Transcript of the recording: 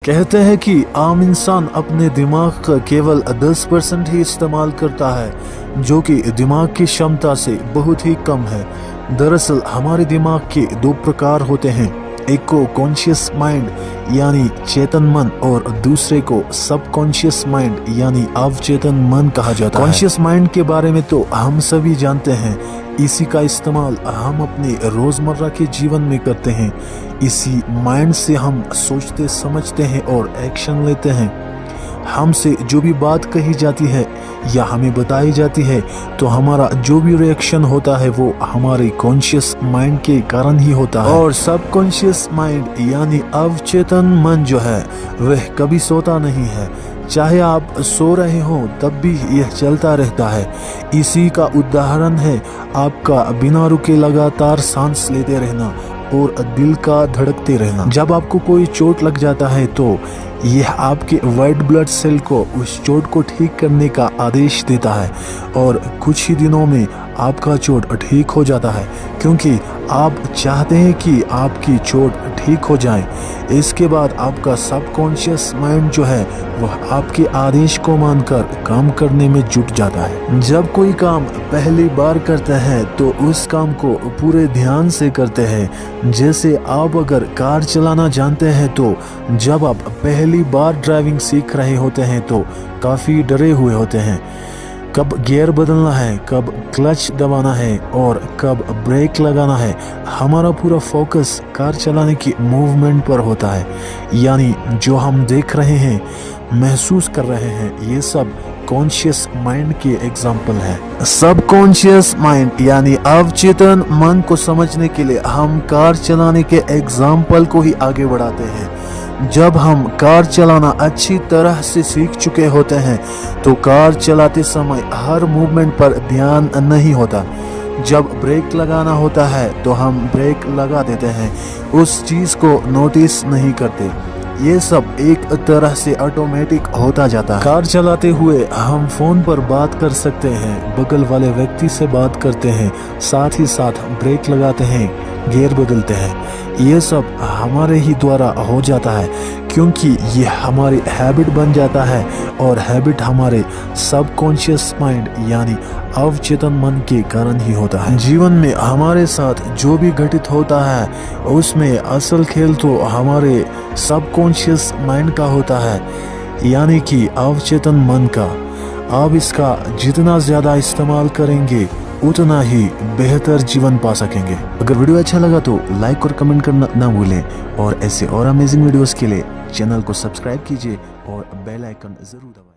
कहते हैं कि आम इंसान अपने दिमाग का केवल 10% ही इस्तेमाल करता है, जो कि दिमाग की क्षमता से बहुत ही कम है। दरअसल हमारे दिमाग के दो प्रकार होते हैं, एक को कॉन्शियस माइंड यानी चेतन मन और दूसरे को सब कॉन्शियस माइंड यानी अवचेतन मन कहा जाता है। कॉन्शियस माइंड के बारे में तो हम सभी जानते हैं, इसी का इस्तेमाल हम अपने रोजमर्रा के जीवन में करते हैं। इसी माइंड से हम सोचते समझते हैं और एक्शन लेते हैं। हमसे जो भी बात कही जाती है या हमें बताई जाती है तो हमारा जो भी रिएक्शन होता है वो हमारे कॉन्शियस माइंड के कारण ही होता है। और सब कॉन्शियस माइंड यानी अवचेतन मन जो है वह कभी सोता नहीं है। चाहे आप सो रहे हो तब भी यह चलता रहता है। इसी का उदाहरण है आपका बिना रुके लगातार सांस लेते रहना और दिल का धड़कते रहना। जब आपको कोई चोट लग जाता है तो यह आपके वाइट ब्लड सेल को उस चोट को ठीक करने का आदेश देता है और कुछ ही दिनों में आपका चोट ठीक हो जाता है, क्योंकि आप चाहते हैं कि आपकी चोट ठीक हो जाए। इसके बाद आपका सबकॉन्शियस माइंड जो है वह आपके आदेश को मानकर काम करने में जुट जाता है। जब कोई काम पहली बार करते हैं तो उस काम को पूरे ध्यान से करते हैं। जैसे आप अगर कार चलाना जानते हैं तो जब आप पहली बार ड्राइविंग सीख रहे होते हैं तो काफ़ी डरे हुए होते हैं, कब गियर बदलना है, कब क्लच दबाना है और कब ब्रेक लगाना है। हमारा पूरा फोकस कार चलाने की मूवमेंट पर होता है, यानी जो हम देख रहे हैं, महसूस कर रहे हैं, ये सब कॉन्शियस माइंड के एग्जाम्पल है। सब कॉन्शियस माइंड यानी अवचेतन मन को समझने के लिए हम कार चलाने के एग्जाम्पल को ही आगे बढ़ाते हैं। जब हम कार चलाना अच्छी तरह से सीख चुके होते हैं तो कार चलाते समय हर मूवमेंट पर ध्यान नहीं होता। जब ब्रेक लगाना होता है तो हम ब्रेक लगा देते हैं, उस चीज़ को नोटिस नहीं करते। ये सब एक तरह से ऑटोमेटिक होता जाता है। कार चलाते हुए हम फोन पर बात कर सकते हैं, बगल वाले व्यक्ति से बात करते हैं, साथ ही साथ ब्रेक लगाते हैं, गियर बदलते हैं। ये सब हमारे ही द्वारा हो जाता है, क्योंकि ये हमारी हैबिट बन जाता है और हैबिट हमारे सबकॉन्शियस माइंड यानी अवचेतन मन के कारण ही होता है। जीवन में हमारे साथ जो भी घटित होता है उसमें असल खेल तो हमारे सबकॉन्शियस माइंड का होता है, यानी कि अवचेतन मन का। आप इसका जितना ज़्यादा इस्तेमाल करेंगे उतना ही बेहतर जीवन पा सकेंगे। अगर वीडियो अच्छा लगा तो लाइक और कमेंट करना ना भूलें और ऐसे और अमेजिंग वीडियोस के लिए चैनल को सब्सक्राइब कीजिए और बेल आइकन जरूर दबाएं।